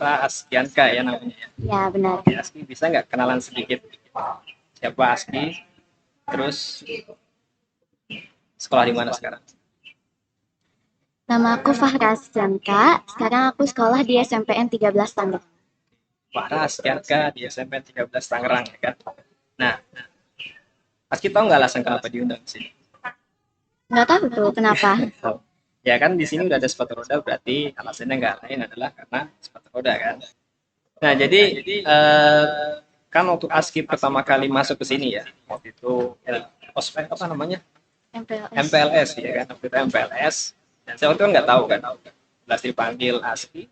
Farah Askianka ya namanya ya. Ya, benar. Oke, Aski bisa nggak kenalan sedikit siapa Aski? Terus sekolah di mana sekarang? Nama aku Fahra Asjanka. Sekarang aku sekolah di SMPN 13 Tangerang. Farah Askianka di SMP 13 Tangerang ya kan. Nah, Aski tahu nggak alasan kenapa diundang ke sini? Nggak tahu tuh kenapa. Tahu. Ya kan di sini udah ada sepatu roda berarti alasannya nggak lain adalah karena sepatu roda kan. Nah, jadi kan waktu Aski pertama kali masuk ke sini ya, waktu itu ospek apa namanya? MPLS. MPLS ya kan, waktu itu MPLS. Dan saya waktu itu kan nggak tahu kan, jelas dipanggil Aski.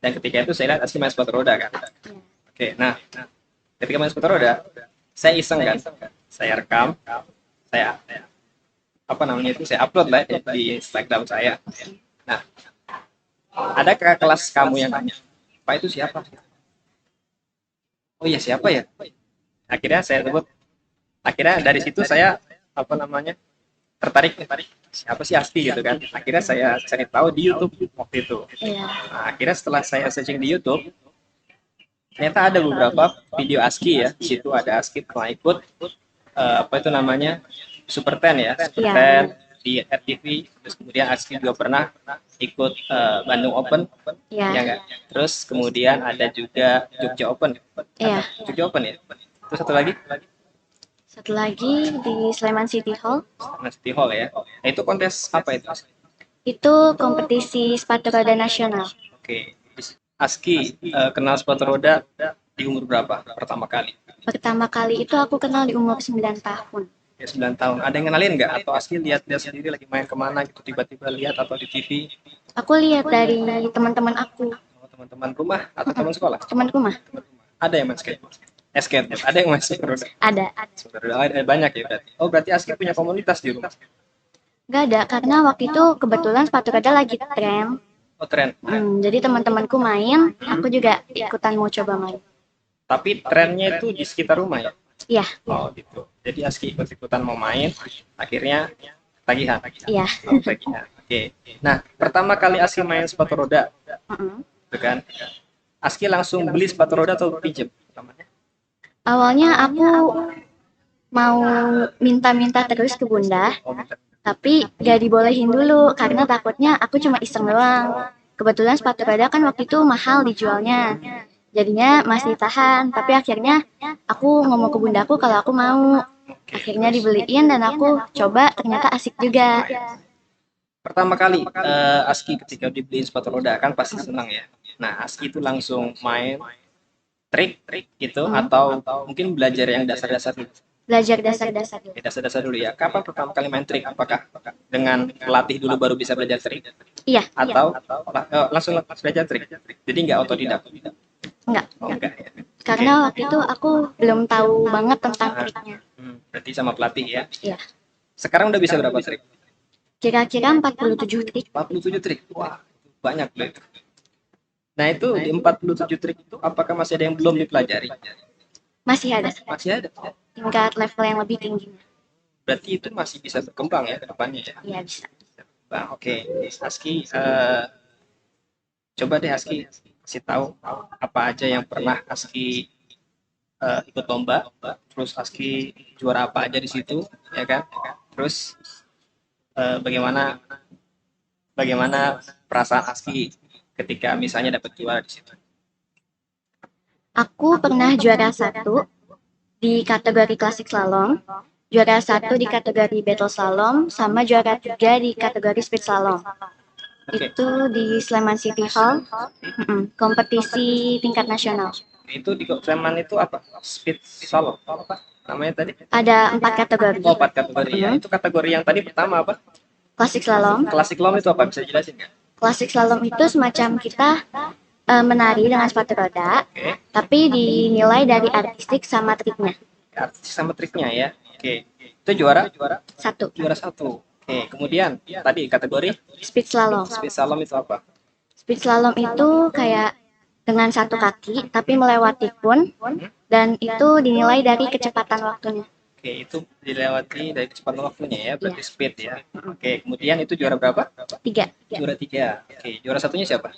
Dan ketika itu saya lihat Aski main sepatu roda kan. Ya. Oke, nah ketika main sepatu roda, saya iseng kan, saya rekam, saya apa namanya itu saya upload lah di Instagram saya. Nah, ada kakak kelas kamu yang tanya, Pak itu siapa? Oh iya siapa ya? Akhirnya saya sebut, akhirnya dari situ saya apa namanya tertarik siapa sih Asti gitu kan. Akhirnya saya cari tahu di YouTube waktu itu. Iya. Nah, akhirnya setelah saya searching di YouTube, ternyata ada beberapa video Aski ya. Di situ ada Aski pernah ikut apa itu namanya Super Ten ya, Super Iya, Ten benar. di RTV. Terus kemudian Aski juga pernah ikut Bandung Open, Iya. ya enggak? Terus kemudian ada juga Jogja Open, Iya. Jogja Open ya. Terus satu lagi Satu lagi di Sleman City Hall. City Hall ya. Nah, itu kontes apa itu? Itu kompetisi sepatu roda nasional. Oke. Aski kenal sepatu roda di umur berapa pertama kali? Pertama kali itu aku kenal di umur 9 tahun. Ya 9 tahun. Ada yang kenalin nggak? Atau Aski lihat-lihat sendiri lagi main kemana gitu tiba-tiba lihat atau di TV? Aku lihat dari teman-teman aku. Oh, teman-teman rumah atau teman sekolah? Temanku mah Ada yang main skateboard? Skateboard. Ada yang main sepatu roda? ada. Sepatu roda ada banyak ya berarti. Oh berarti Aski punya komunitas di rumah. Gak ada karena waktu itu kebetulan sepatu roda lagi tren. Oh tren. Jadi teman-temanku main, aku juga ikutan mau coba main. Tapi trennya itu di sekitar rumah ya? Iya, Oh gitu. Jadi Aski ikut-ikutan mau main, akhirnya tagihan. iya. Oh, tagihan. Oke. Nah, pertama kali Aski main sepatu roda, Mm-mm. gitu kan? Aski langsung beli sepatu roda atau pinjam? Pertamanya? Awalnya aku mau minta-minta terus ke bunda, Oh, minta. tapi gak dibolehin dulu karena takutnya aku cuma iseng doang. Kebetulan sepatu roda kan waktu itu mahal dijualnya. Jadinya masih tahan, tapi akhirnya aku ngomong ke bundaku kalau aku mau. Oke. Akhirnya dibeliin dan aku coba ternyata asik juga. Pertama kali Aski ketika dibeliin sepatu roda kan pasti senang ya. Nah, Aski itu langsung main trik gitu atau mungkin belajar yang dasar-dasar dulu. Belajar dasar-dasar dulu. Dasar-dasar dulu ya. Kapan pertama kali main trik? Apakah dengan pelatih dulu baru bisa belajar trik? Iya, Atau langsung belajar trik? Jadi nggak otodidak? enggak. Oh, enggak ya. Karena waktu itu aku belum tahu banget tentang triknya. Berarti sama pelatih ya. Iya. Sekarang udah bisa berapa trik? Kira-kira 47 trik. 47 trik. Wah, banyak loh itu. Nah, itu di 47 trik itu apakah masih ada yang belum dipelajari? Masih ada Masih ada. tingkat level yang lebih tinggi. Berarti itu masih bisa berkembang ya ke depannya ya. Iya, bisa. Bang, oke. Aski coba deh Aski kasih tahu apa aja yang pernah Aski ikut lomba, terus Aski juara apa aja di situ, ya kan? Terus bagaimana bagaimana perasaan Aski ketika misalnya dapat juara di situ? Aku pernah juara 1 di kategori klasik slalom, juara 1 di kategori battle slalom, sama juara 3 di kategori speed slalom. Oke. Itu di Sleman City Hall, kompetisi tingkat nasional. Itu di Sleman itu apa? Speed slalom apa namanya tadi? Ada 4 kategori. Oh, 4 kategori ya. Itu kategori yang tadi pertama apa? Klasik slalom. Klasik slalom itu apa? Bisa jelasin nggak? Klasik slalom itu semacam kita menari dengan sepatu roda, Oke. tapi dinilai dari artistik sama triknya. Artis sama triknya ya. Oke. Itu juara 1. juara 1. Oke. Kemudian tadi kategori Speed slalom. speed slalom itu apa? Speed slalom itu kayak dengan 1 kaki, tapi melewati pun, dan itu dinilai dari kecepatan waktunya. Oke, itu dilewati dari kecepatan waktunya ya, berarti speed ya. Oke, kemudian itu juara berapa? 3. Juara 3. Oke, juara satunya siapa?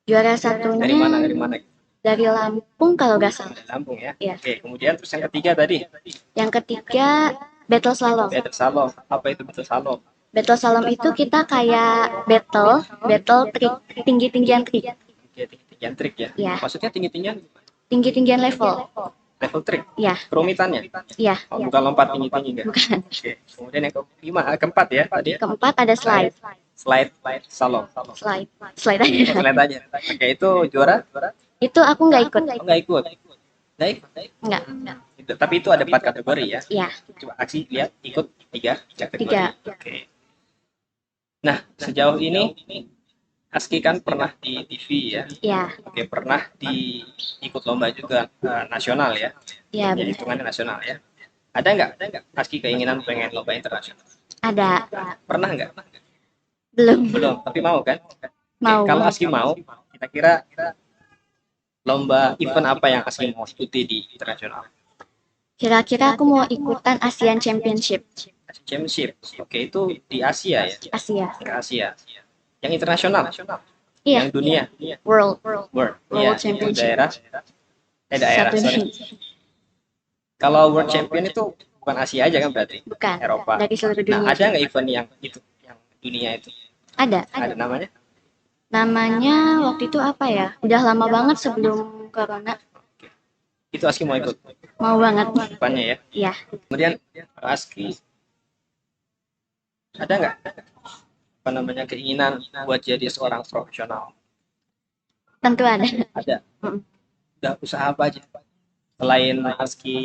Juara Dari mana? Dari satunya mana? dari Lampung kalau nggak salah. Dari Lampung ya. Iya. Oke, kemudian terus yang ketiga tadi, Yang ketiga battle slalom. battle slalom. Apa itu battle slalom? Battle slalom itu kita kayak battle trik, tinggi-tinggian trik. Oke, tinggi-tinggian trik ya. Iya. Maksudnya tinggi-tinggian Tinggi-tinggian level. level trik. Iya, Kerumitannya. iya, Oh, bukan lompat tinggi-tinggi enggak? bukan. Oke. Kemudian yang keempat ya tadi. Keempat ada slide. Slide slalom. Slide. Slide aja. Slide aja. Oke, itu juara? Itu aku nggak ikut. Oh, nggak ikut. Nggak ikut. Nggak. Tapi itu ada 4 kategori ya. Iya, Coba aksi lihat ikut tiga kategori. Tiga. Oke. Nah, sejauh ini Aski kan pernah di TV ya. iya, Oke, pernah ikut lomba juga nasional ya. iya Jadi benar. hitungannya nasional ya. Ada nggak Aski keinginan pengen lomba internasional? Ada. Pernah nggak? Belum. Belum, tapi mau kan? Oke, Mau. kalau Aski mau, kira-kira lomba event apa yang Aski mau ikuti di internasional? Kira-kira aku mau ikutan ASEAN Championship Championship. Oke, itu di Asia ya. Asia. Ke Asia. Yang internasional. Iya, Yang dunia. World. World. World Iya, itu Championship. daerah. Daerah. Satu Sorry. nih. Kalau World Champion itu bukan Asia aja kan berarti? Bukan. Eropa. Dari seluruh Nah, dunia. ada nggak event yang itu, yang dunia itu? Ada. Ada namanya? Namanya waktu itu apa ya? Udah lama banget sebelum corona. Itu Aski mau ikut Mau banget. eventnya ya. Iya, Kemudian Aski ada nggak apa namanya keinginan buat jadi seorang profesional? tentu ada. Ada. Mm. Udah usaha apa aja? Selain Aski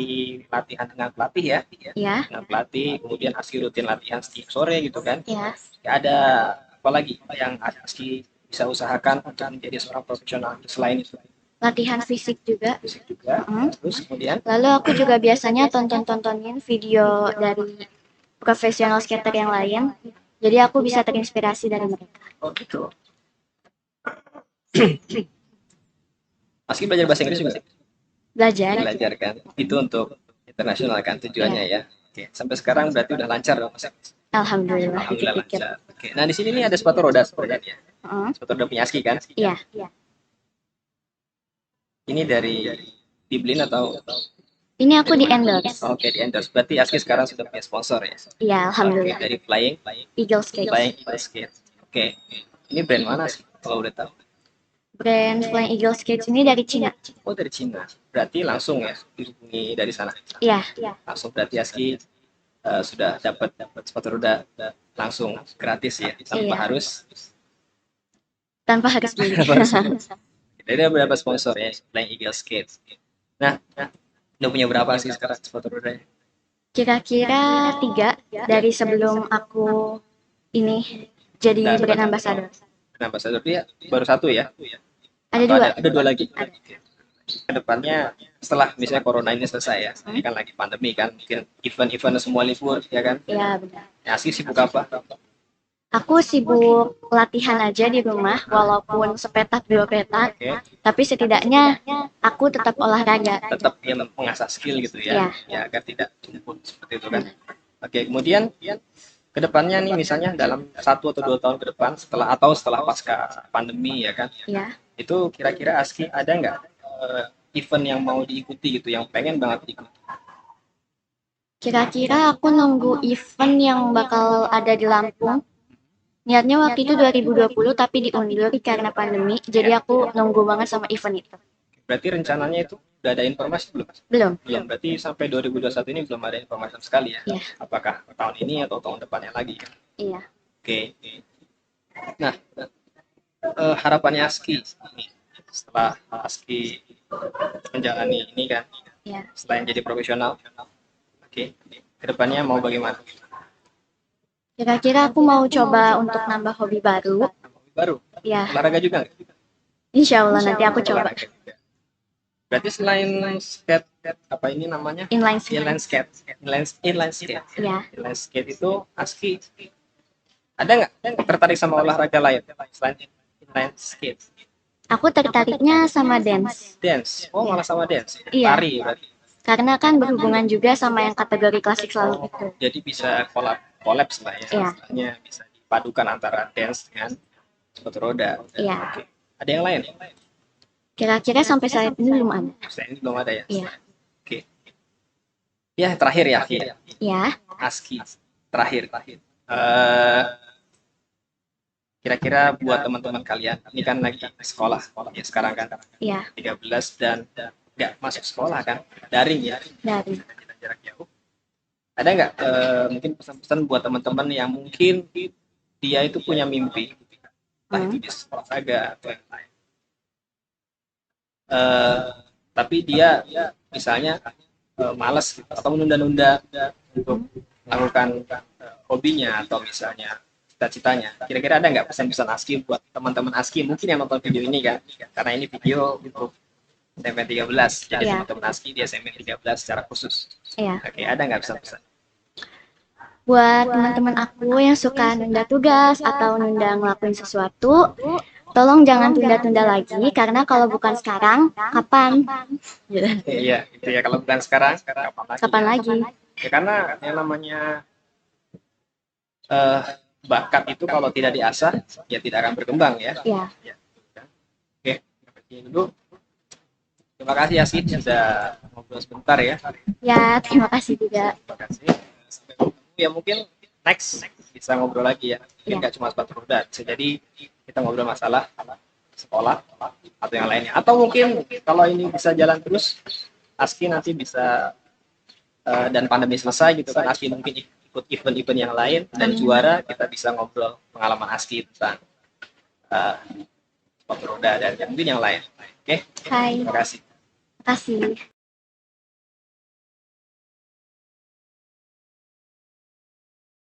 latihan dengan pelatih ya, Iya, dengan pelatih, kemudian Aski rutin latihan setiap sore gitu kan? iya. Ya, ada apa lagi yang Aski bisa usahakan untuk menjadi seorang profesional selain itu? Latihan fisik juga. Fisik juga. Mm. Terus kemudian Lalu aku juga biasanya tontonin video dari profesional skater yang lain. Jadi aku bisa terinspirasi dari mereka. oh gitu. Aski belajar bahasa Inggris juga Belajar. belajar kan? Itu untuk internasional kan tujuannya ya. Oke, sampai sekarang berarti udah lancar dong bahasa Inggris. Alhamdulillah, Alhamdulillah dikit-dikit. lancar. Oke, nah di sini nih ada sepatu roda sebenarnya. Mm. Sepatu roda punya Aski kan? Iya, Ini dari dibeliin atau ini aku di endorse. oke di endorse. Berarti Aski sekarang sudah punya sponsor ya. Iya, Oke, alhamdulillah. dari Flying Eagle Skate. Eagle Skate. Oke. Ini brand mana sih kalau udah tahu? Brand Flying Eagle Skates ini dari Cina. Oh, dari Cina. Berarti langsung ya dihubungi dari sana. Iya, Langsung berarti Aski sudah dapat sepatu roda langsung gratis ya tanpa Iya. harus beli. Jadi ada berapa sponsor ya Flying Eagle Skate. Nah, udah punya berapa sih sekarang sepatu rodanya? Kira-kira 3 dari sebelum aku ini jadi brand ambassador. Kenapa ambassador dia baru satu ya? Ada Atau 2. ada 2 lagi. Kedepannya setelah misalnya corona ini selesai ya, ini kan lagi pandemi kan, mungkin event-event semua libur ya kan? Iya, benar. Ya, Aski sibuk apa? Aku sibuk latihan aja di rumah, walaupun sepetak 2 petak, Oke, tapi setidaknya aku tetap olahraga. tetap ya mengasah skill gitu ya, ya agar tidak tumpul seperti itu kan. Oke, kemudian kedepannya nih misalnya dalam 1 atau 2 tahun ke depan setelah pasca pandemi ya kan, Ya, itu kira-kira Aski ada nggak event yang mau diikuti gitu, yang pengen banget diikuti? kira-kira aku nunggu event yang bakal ada di Lampung. Niatnya waktu itu 2020 tapi diundur karena pandemi, jadi aku nunggu banget sama event itu. Berarti rencananya itu udah ada informasi belum? Belum. Belum, berarti sampai 2021 ini belum ada informasi sama sekali ya? Iya. Apakah tahun ini atau tahun depannya lagi kan? Iya. Oke. Nah, harapannya Aski ini, setelah Aski menjalani ini kan, Iya. selain jadi profesional, oke, kedepannya mau bagaimana? Kira-kira aku mau coba untuk nambah hobi baru. Hobi baru, Ya, olahraga juga nggak? insya Allah nanti aku coba. Olahraga juga. Berarti selain skate, apa ini namanya? Inline skate. Inline skate. Inline skate. Ya, Inline skate itu Aski ada nggak tertarik sama olahraga lain selain inline skate? aku tertariknya sama dance. Dance. Oh, malah sama dance. Iya. Lari berarti. Karena kan berhubungan juga sama yang kategori klasik selalu itu. Jadi bisa kolaps lah ya. Iya. Istilahnya bisa dipadukan antara dance dengan sepatu roda. Iya. Oke. Ada yang lain? Kira-kira sampai saat ini belum ada. Saya ini belum ada ya. Iya. Oke. Ya terakhir ya, Ki. Ya, ASCII terakhir. Eh, Kira-kira buat teman-teman kalian, ini kan lagi sekolah ya sekarang kan ya, 13 dan nggak masuk sekolah kan, daring ya, dari. jarak jauh. Ada nggak mungkin pesan-pesan buat teman-teman yang mungkin dia itu punya mimpi, entah itu di sekolah olahraga atau yang lain. Tapi dia misalnya malas gitu, atau menunda-nunda untuk melakukan hobinya atau misalnya cita-citanya. Kira-kira ada nggak pesan-pesan ASKI buat teman-teman ASKI mungkin yang nonton video ini kan? Karena ini video untuk SMP 13, jadi Iya. teman-teman ASKI di SMP 13 secara khusus. Ya. Oke, ada nggak pesan-pesan? Buat teman-teman aku yang suka nunda tugas atau nunda ngelakuin sesuatu, tolong jangan tunda-tunda lagi, karena kalau bukan sekarang, kapan? Gitu. Iya, itu ya, kalau bukan sekarang, kapan lagi? Kapan lagi? Ya, karena yang namanya bakat itu kalau tidak diasah, ya tidak akan berkembang ya. Ya, Oke, sampai sini dulu. Terima kasih ya sih sudah ngobrol sebentar ya. ya, terima kasih juga. Terima kasih. Sampai ketemu ya, mungkin next bisa ngobrol lagi ya. Mungkin Ya. nggak cuma sepatu roda, bisa jadi kita ngobrol masalah sekolah atau yang lainnya. Atau mungkin kalau ini bisa jalan terus, ASKI nanti bisa dan pandemi selesai gitu kan, ASKI mungkin ikut event-event yang lain dan juara, kita bisa ngobrol pengalaman ASKI tentang sepatu roda dan mungkin yang lain. Oke, Hai, terima kasih. terima kasih.